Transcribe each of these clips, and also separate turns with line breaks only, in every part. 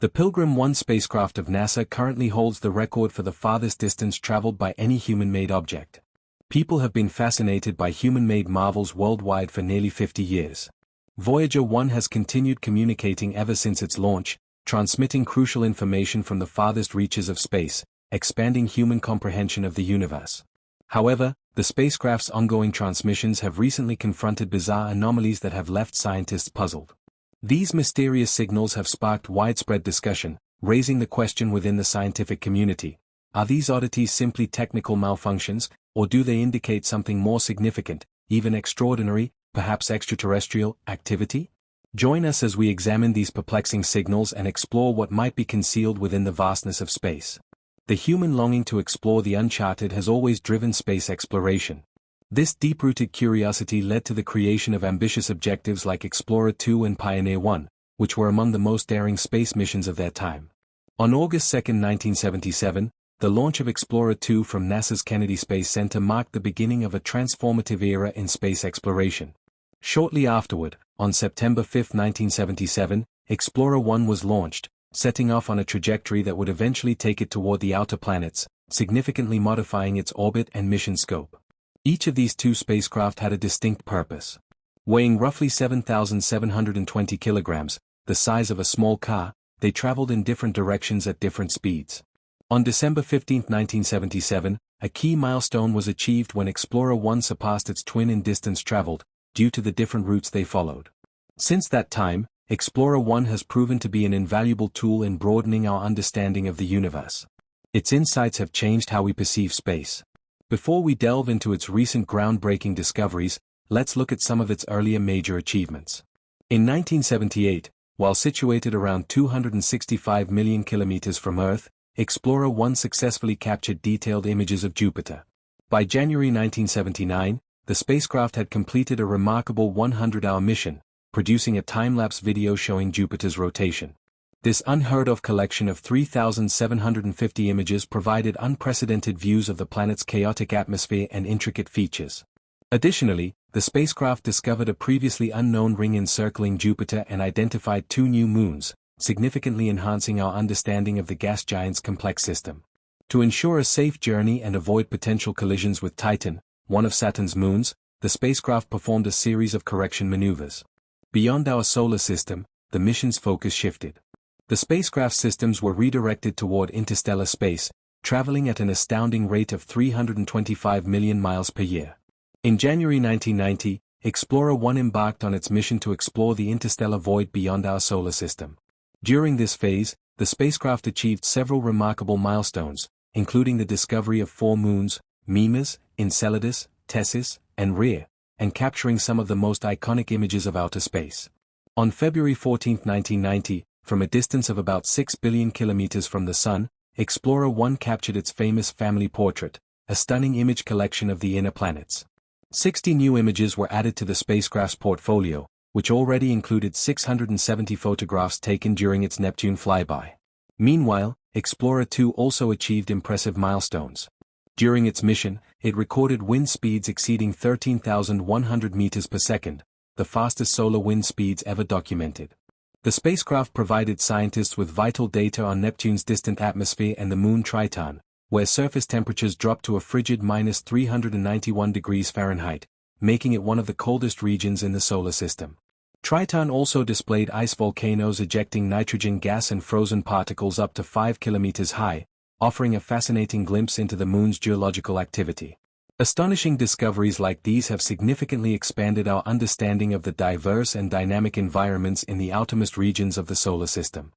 The Pilgrim 1 spacecraft of NASA currently holds the record for the farthest distance traveled by any human-made object. People have been fascinated by human-made marvels worldwide for nearly 50 years. Voyager 1 has continued communicating ever since its launch, transmitting crucial information from the farthest reaches of space, expanding human comprehension of the universe. However, the spacecraft's ongoing transmissions have recently confronted bizarre anomalies that have left scientists puzzled. These mysterious signals have sparked widespread discussion, raising the question within the scientific community: are these oddities simply technical malfunctions, or do they indicate something more significant, even extraordinary, perhaps extraterrestrial, activity? Join us as we examine these perplexing signals and explore what might be concealed within the vastness of space. The human longing to explore the uncharted has always driven space exploration. This deep-rooted curiosity led to the creation of ambitious objectives like Explorer 2 and Pioneer 1, which were among the most daring space missions of their time. On August 2, 1977, the launch of Explorer 2 from NASA's Kennedy Space Center marked the beginning of a transformative era in space exploration. Shortly afterward, on September 5, 1977, Explorer 1 was launched, setting off on a trajectory that would eventually take it toward the outer planets, significantly modifying its orbit and mission scope. Each of these two spacecraft had a distinct purpose. Weighing roughly 7,720 kilograms, the size of a small car, they traveled in different directions at different speeds. On December 15, 1977, a key milestone was achieved when Explorer 1 surpassed its twin in distance traveled, due to the different routes they followed. Since that time, Explorer 1 has proven to be an invaluable tool in broadening our understanding of the universe. Its insights have changed how we perceive space. Before we delve into its recent groundbreaking discoveries, let's look at some of its earlier major achievements. In 1978, while situated around 265 million kilometers from Earth, Explorer 1 successfully captured detailed images of Jupiter. By January 1979, the spacecraft had completed a remarkable 100-hour mission, producing a time-lapse video showing Jupiter's rotation. This unheard-of collection of 3,750 images provided unprecedented views of the planet's chaotic atmosphere and intricate features. Additionally, the spacecraft discovered a previously unknown ring encircling Jupiter and identified 2 new moons, significantly enhancing our understanding of the gas giant's complex system. To ensure a safe journey and avoid potential collisions with Titan, one of Saturn's moons, the spacecraft performed a series of correction maneuvers. Beyond our solar system, the mission's focus shifted. The spacecraft systems were redirected toward interstellar space, traveling at an astounding rate of 325 million miles per year. In January 1990, Explorer 1 embarked on its mission to explore the interstellar void beyond our solar system. During this phase, the spacecraft achieved several remarkable milestones, including the discovery of 4 moons, Mimas, Enceladus, Tessis, and Rhea, and capturing some of the most iconic images of outer space. On February 14, 1990, from a distance of about 6 billion kilometers from the Sun, Explorer 1 captured its famous family portrait, a stunning image collection of the inner planets. 60 new images were added to the spacecraft's portfolio, which already included 670 photographs taken during its Neptune flyby. Meanwhile, Explorer 2 also achieved impressive milestones. During its mission, it recorded wind speeds exceeding 13,100 meters per second, the fastest solar wind speeds ever documented. The spacecraft provided scientists with vital data on Neptune's distant atmosphere and the moon Triton, where surface temperatures dropped to a frigid -391 degrees Fahrenheit, making it one of the coldest regions in the solar system. Triton also displayed ice volcanoes ejecting nitrogen gas and frozen particles up to 5 kilometers high, offering a fascinating glimpse into the moon's geological activity. Astonishing discoveries like these have significantly expanded our understanding of the diverse and dynamic environments in the outermost regions of the solar system.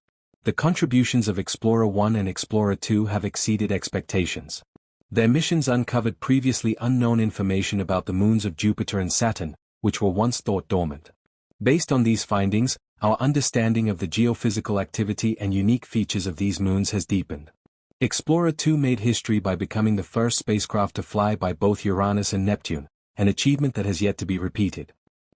The contributions of Explorer 1 and Explorer 2 have exceeded expectations. Their missions uncovered previously unknown information about the moons of Jupiter and Saturn, which were once thought dormant. Based on these findings, our understanding of the geophysical activity and unique features of these moons has deepened. Explorer 2 made history by becoming the first spacecraft to fly by both Uranus and Neptune, an achievement that has yet to be repeated.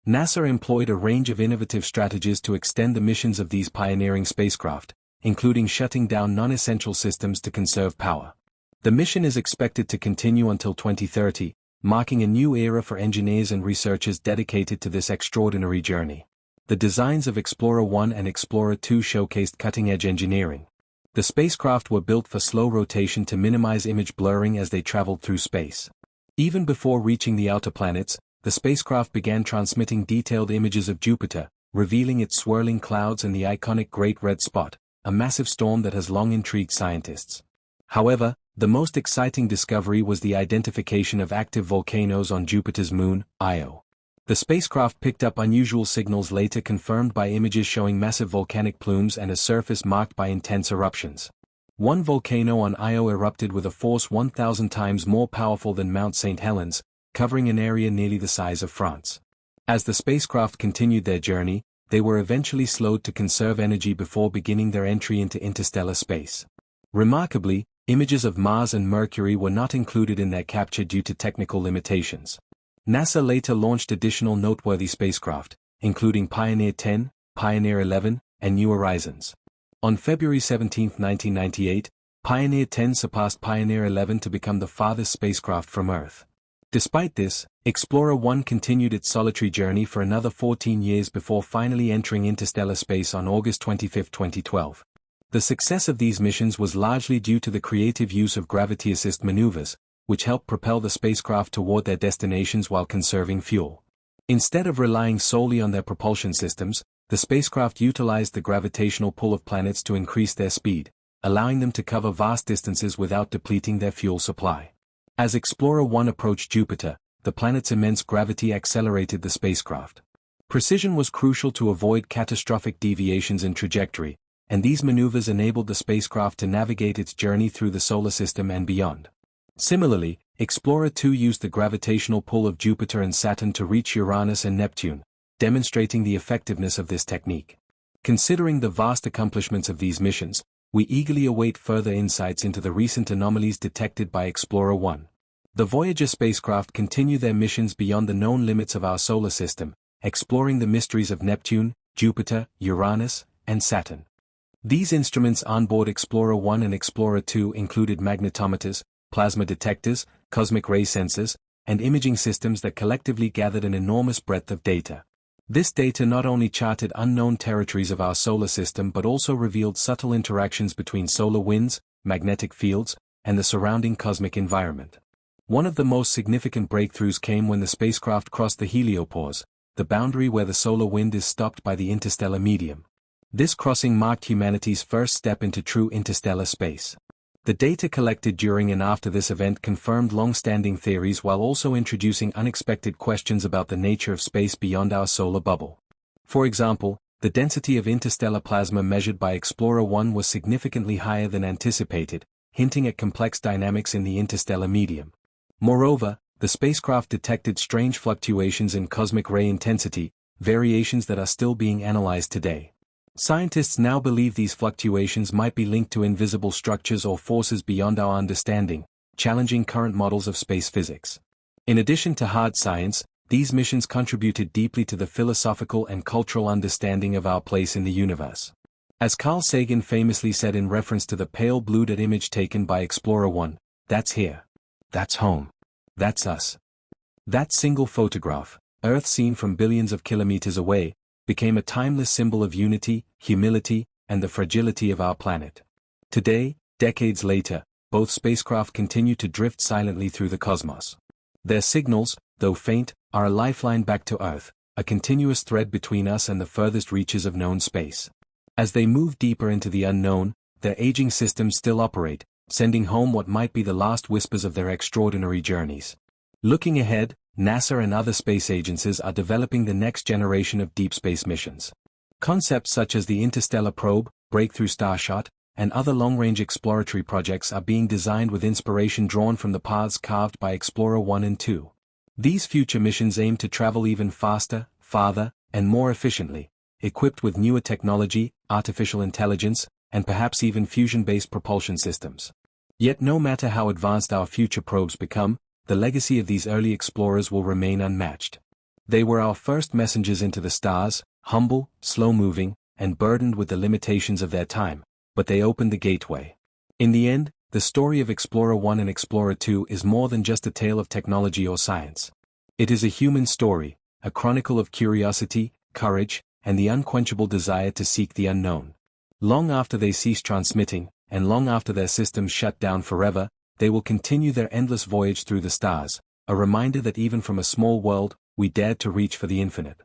NASA employed a range of innovative strategies to extend the missions of these pioneering spacecraft, including shutting down non-essential systems to conserve power. The mission is expected to continue until 2030, marking a new era for engineers and researchers dedicated to this extraordinary journey. The designs of Explorer 1 and Explorer 2 showcased cutting-edge engineering. The spacecraft were built for slow rotation to minimize image blurring as they traveled through space. Even before reaching the outer planets, the spacecraft began transmitting detailed images of Jupiter, revealing its swirling clouds and the iconic Great Red Spot, a massive storm that has long intrigued scientists. However, the most exciting discovery was the identification of active volcanoes on Jupiter's moon, Io. The spacecraft picked up unusual signals later confirmed by images showing massive volcanic plumes and a surface marked by intense eruptions. One volcano on Io erupted with a force 1,000 times more powerful than Mount St. Helens, covering an area nearly the size of France. As the spacecraft continued their journey, they were eventually slowed to conserve energy before beginning their entry into interstellar space. Remarkably, images of Mars and Mercury were not included in their capture due to technical limitations. NASA later launched additional noteworthy spacecraft, including Pioneer 10, Pioneer 11, and New Horizons. On February 17, 1998, Pioneer 10 surpassed Pioneer 11 to become the farthest spacecraft from Earth. Despite this, Explorer 1 continued its solitary journey for another 14 years before finally entering interstellar space on August 25, 2012. The success of these missions was largely due to the creative use of gravity assist maneuvers, which helped propel the spacecraft toward their destinations while conserving fuel. Instead of relying solely on their propulsion systems, the spacecraft utilized the gravitational pull of planets to increase their speed, allowing them to cover vast distances without depleting their fuel supply. As Explorer 1 approached Jupiter, the planet's immense gravity accelerated the spacecraft. Precision was crucial to avoid catastrophic deviations in trajectory, and these maneuvers enabled the spacecraft to navigate its journey through the solar system and beyond. Similarly, Explorer 2 used the gravitational pull of Jupiter and Saturn to reach Uranus and Neptune, demonstrating the effectiveness of this technique. Considering the vast accomplishments of these missions, we eagerly await further insights into the recent anomalies detected by Explorer 1. The Voyager spacecraft continue their missions beyond the known limits of our solar system, exploring the mysteries of Neptune, Jupiter, Uranus, and Saturn. These instruments onboard Explorer 1 and Explorer 2 included magnetometers, plasma detectors, cosmic ray sensors, and imaging systems that collectively gathered an enormous breadth of data. This data not only charted unknown territories of our solar system but also revealed subtle interactions between solar winds, magnetic fields, and the surrounding cosmic environment. One of the most significant breakthroughs came when the spacecraft crossed the heliopause, the boundary where the solar wind is stopped by the interstellar medium. This crossing marked humanity's first step into true interstellar space. The data collected during and after this event confirmed long-standing theories while also introducing unexpected questions about the nature of space beyond our solar bubble. For example, the density of interstellar plasma measured by Explorer 1 was significantly higher than anticipated, hinting at complex dynamics in the interstellar medium. Moreover, the spacecraft detected strange fluctuations in cosmic ray intensity, variations that are still being analyzed today. Scientists now believe these fluctuations might be linked to invisible structures or forces beyond our understanding, challenging current models of space physics. In addition to hard science, these missions contributed deeply to the philosophical and cultural understanding of our place in the universe. As Carl Sagan famously said in reference to the pale blue-dot image taken by Explorer 1, "That's here. That's home. That's us." That single photograph, Earth seen from billions of kilometers away, became a timeless symbol of unity, humility, and the fragility of our planet. Today, decades later, both spacecraft continue to drift silently through the cosmos. Their signals, though faint, are a lifeline back to Earth, a continuous thread between us and the furthest reaches of known space. As they move deeper into the unknown, their aging systems still operate, sending home what might be the last whispers of their extraordinary journeys. Looking ahead, NASA and other space agencies are developing the next generation of deep space missions. Concepts such as the Interstellar Probe, Breakthrough Starshot, and other long-range exploratory projects are being designed with inspiration drawn from the paths carved by Explorer 1 and 2. These future missions aim to travel even faster, farther, and more efficiently, equipped with newer technology, artificial intelligence, and perhaps even fusion-based propulsion systems. Yet no matter how advanced our future probes become, the legacy of these early explorers will remain unmatched. They were our first messengers into the stars, humble, slow-moving, and burdened with the limitations of their time, but they opened the gateway. In the end, the story of Explorer 1 and Explorer 2 is more than just a tale of technology or science. It is a human story, a chronicle of curiosity, courage, and the unquenchable desire to seek the unknown. Long after they cease transmitting, and long after their systems shut down forever, they will continue their endless voyage through the stars, a reminder that even from a small world, we dared to reach for the infinite.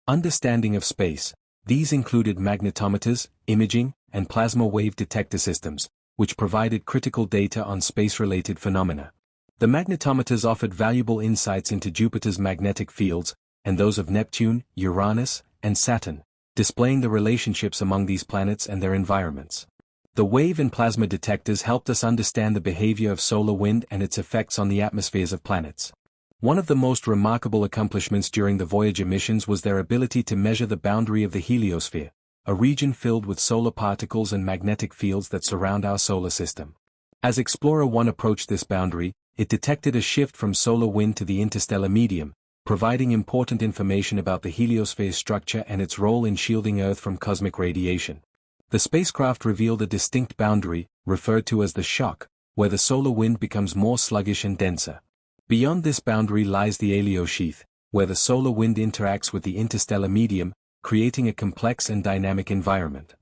Understanding of space. These included magnetometers, imaging, and plasma wave detector systems, which provided critical data on space-related phenomena. The magnetometers offered valuable insights into Jupiter's magnetic fields, and those of Neptune, Uranus, and Saturn, displaying the relationships among these planets and their environments. The wave and plasma detectors helped us understand the behavior of solar wind and its effects on the atmospheres of planets. One of the most remarkable accomplishments during the Voyager missions was their ability to measure the boundary of the heliosphere, a region filled with solar particles and magnetic fields that surround our solar system. As Explorer 1 approached this boundary, it detected a shift from solar wind to the interstellar medium, providing important information about the heliosphere's structure and its role in shielding Earth from cosmic radiation. The spacecraft revealed a distinct boundary, referred to as the shock, where the solar wind becomes more sluggish and denser. Beyond this boundary lies the heliosheath, where the solar wind interacts with the interstellar medium, creating a complex and dynamic environment.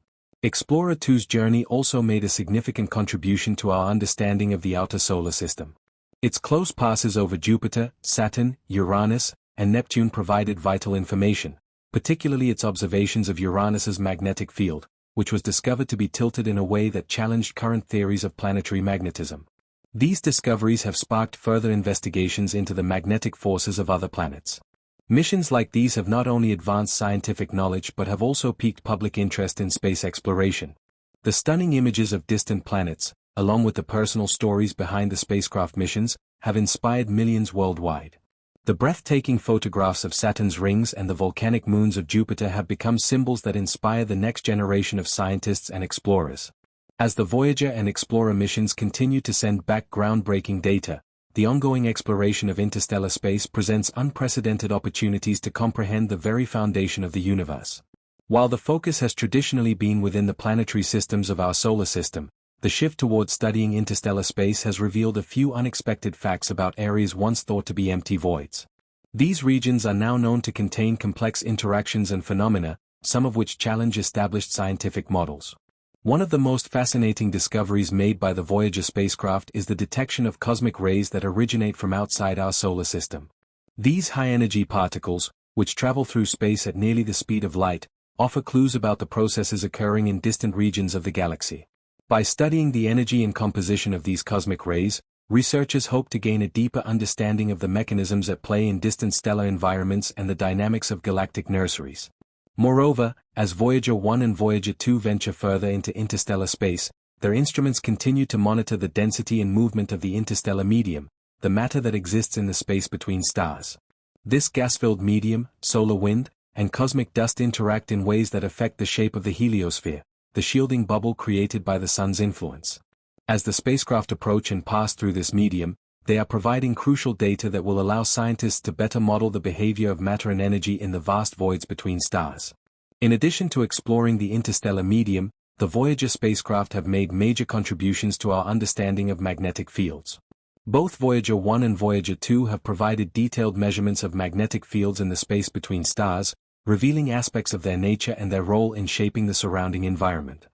Explorer 2's journey also made a significant contribution to our understanding of the outer solar system. Its close passes over Jupiter, Saturn, Uranus, and Neptune provided vital information, particularly its observations of Uranus's magnetic field, which was discovered to be tilted in a way that challenged current theories of planetary magnetism. These discoveries have sparked further investigations into the magnetic forces of other planets. Missions like these have not only advanced scientific knowledge but have also piqued public interest in space exploration. The stunning images of distant planets, along with the personal stories behind the spacecraft missions, have inspired millions worldwide. The breathtaking photographs of Saturn's rings and the volcanic moons of Jupiter have become symbols that inspire the next generation of scientists and explorers. As the Voyager and Explorer missions continue to send back groundbreaking data, the ongoing exploration of interstellar space presents unprecedented opportunities to comprehend the very foundation of the universe. While the focus has traditionally been within the planetary systems of our solar system, the shift towards studying interstellar space has revealed a few unexpected facts about areas once thought to be empty voids. These regions are now known to contain complex interactions and phenomena, some of which challenge established scientific models. One of the most fascinating discoveries made by the Voyager spacecraft is the detection of cosmic rays that originate from outside our solar system. These high-energy particles, which travel through space at nearly the speed of light, offer clues about the processes occurring in distant regions of the galaxy. By studying the energy and composition of these cosmic rays, researchers hope to gain a deeper understanding of the mechanisms at play in distant stellar environments and the dynamics of galactic nurseries. Moreover, as Voyager 1 and Voyager 2 venture further into interstellar space, their instruments continue to monitor the density and movement of the interstellar medium, the matter that exists in the space between stars. This gas-filled medium, solar wind, and cosmic dust interact in ways that affect the shape of the heliosphere, the shielding bubble created by the sun's influence. As the spacecraft approach and pass through this medium, they are providing crucial data that will allow scientists to better model the behavior of matter and energy in the vast voids between stars. In addition to exploring the interstellar medium, the Voyager spacecraft have made major contributions to our understanding of magnetic fields. Both Voyager 1 and Voyager 2 have provided detailed measurements of magnetic fields in the space between stars, revealing aspects of their nature and their role in shaping the surrounding environment.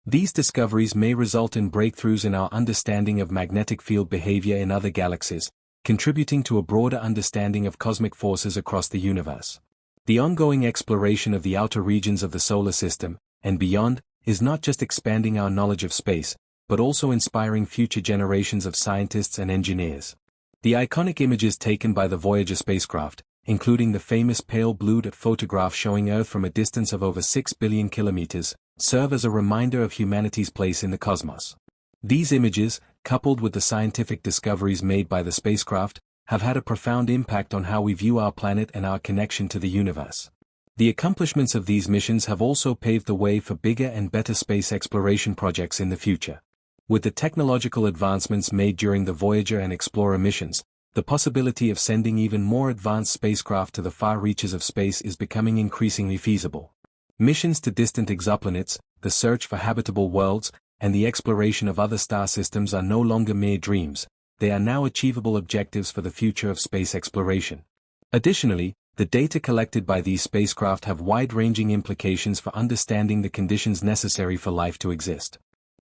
These discoveries may result in breakthroughs in our understanding of magnetic field behavior in other galaxies, contributing to a broader understanding of cosmic forces across the universe. The ongoing exploration of the outer regions of the solar system, and beyond, is not just expanding our knowledge of space, but also inspiring future generations of scientists and engineers. The iconic images taken by the Voyager spacecraft, including the famous pale blue dot photograph showing Earth from a distance of over 6 billion kilometers, serve as a reminder of humanity's place in the cosmos. These images, coupled with the scientific discoveries made by the spacecraft, have had a profound impact on how we view our planet and our connection to the universe. The accomplishments of these missions have also paved the way for bigger and better space exploration projects in the future. With the technological advancements made during the Voyager and Explorer missions, the possibility of sending even more advanced spacecraft to the far reaches of space is becoming increasingly feasible. Missions to distant exoplanets, the search for habitable worlds, and the exploration of other star systems are no longer mere dreams, they are now achievable objectives for the future of space exploration. Additionally, The data collected by these spacecraft have wide-ranging implications for understanding the conditions necessary for life to exist.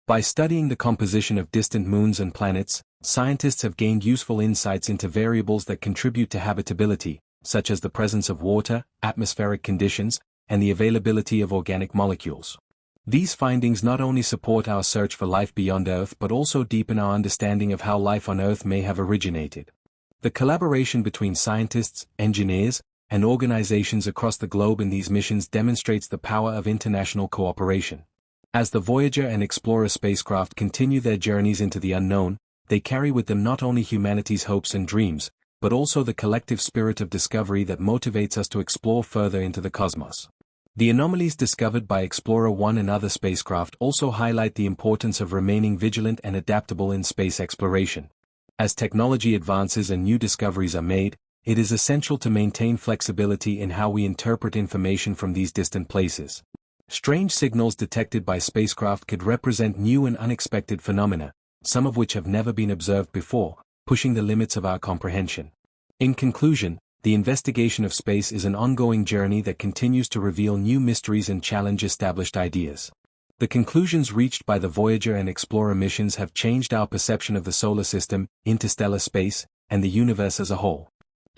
By studying the composition of distant moons and planets, scientists have gained useful insights into variables that contribute to habitability, such as the presence of water, atmospheric conditions, and the availability of organic molecules. These findings not only support our search for life beyond Earth but also deepen our understanding of how life on Earth may have originated. The collaboration between scientists, engineers, and organizations across the globe in these missions demonstrates the power of international cooperation. As the Voyager and Explorer spacecraft continue their journeys into the unknown, they carry with them not only humanity's hopes and dreams, but also the collective spirit of discovery that motivates us to explore further into the cosmos. The anomalies discovered by Explorer 1 and other spacecraft also highlight the importance of remaining vigilant and adaptable in space exploration. As technology advances and new discoveries are made, it is essential to maintain flexibility in how we interpret information from these distant places. Strange signals detected by spacecraft could represent new and unexpected phenomena, some of which have never been observed before, pushing the limits of our comprehension. In conclusion, the investigation of space is an ongoing journey that continues to reveal new mysteries and challenge established ideas. The conclusions reached by the Voyager and Explorer missions have changed our perception of the solar system, interstellar space, and the universe as a whole.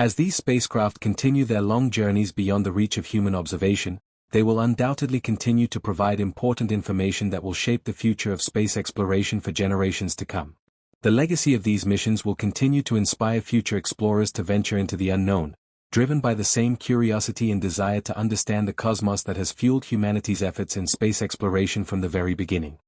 As these spacecraft continue their long journeys beyond the reach of human observation, they will undoubtedly continue to provide important information that will shape the future of space exploration for generations to come. The legacy of these missions will continue to inspire future explorers to venture into the unknown, driven by the same curiosity and desire to understand the cosmos that has fueled humanity's efforts in space exploration from the very beginning.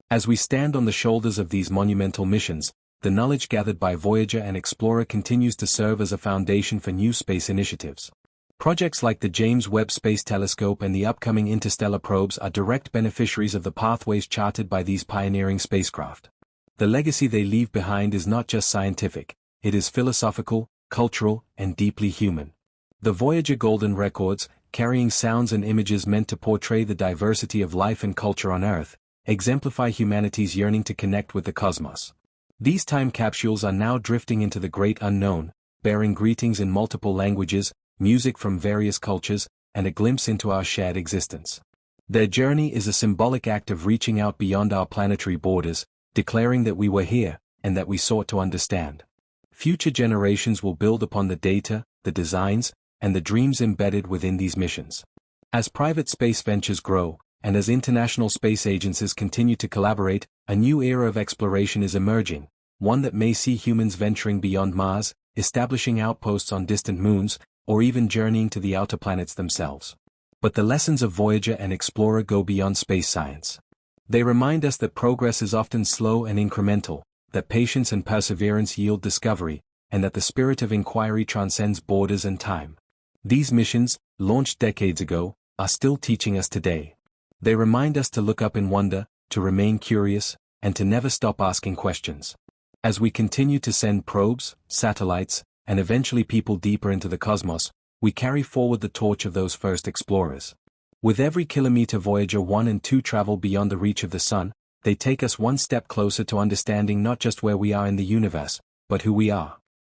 As we stand on the shoulders of these monumental missions, the knowledge gathered by Voyager and Explorer continues to serve as a foundation for new space initiatives. Projects like the James Webb Space Telescope and the upcoming interstellar probes are direct beneficiaries of the pathways charted by these pioneering spacecraft. The legacy they leave behind is not just scientific, it is philosophical, cultural, and deeply human. The Voyager Golden Records, carrying sounds and images meant to portray the diversity of life and culture on Earth, exemplify humanity's yearning to connect with the cosmos. These time capsules are now drifting into the great unknown, bearing greetings in multiple languages, music from various cultures, and a glimpse into our shared existence. Their journey is a symbolic act of reaching out beyond our planetary borders, declaring that we were here, and that we sought to understand. Future generations will build upon the data, the designs, and the dreams embedded within these missions. As private space ventures grow, and as international space agencies continue to collaborate, a new era of exploration is emerging, one that may see humans venturing beyond Mars, establishing outposts on distant moons, or even journeying to the outer planets themselves. But the lessons of Voyager and Explorer go beyond space science. They remind us that progress is often slow and incremental, that patience and perseverance yield discovery, and that the spirit of inquiry transcends borders and time. These missions, launched decades ago, are still teaching us today. They remind us to look up in wonder, to remain curious, and to never stop asking questions. As we continue to send probes, satellites, and eventually people deeper into the cosmos, we carry forward the torch of those first explorers. With every kilometer Voyager 1 and 2 travel beyond the reach of the Sun, they take us one step closer to understanding not just where we are in the universe, but who we are.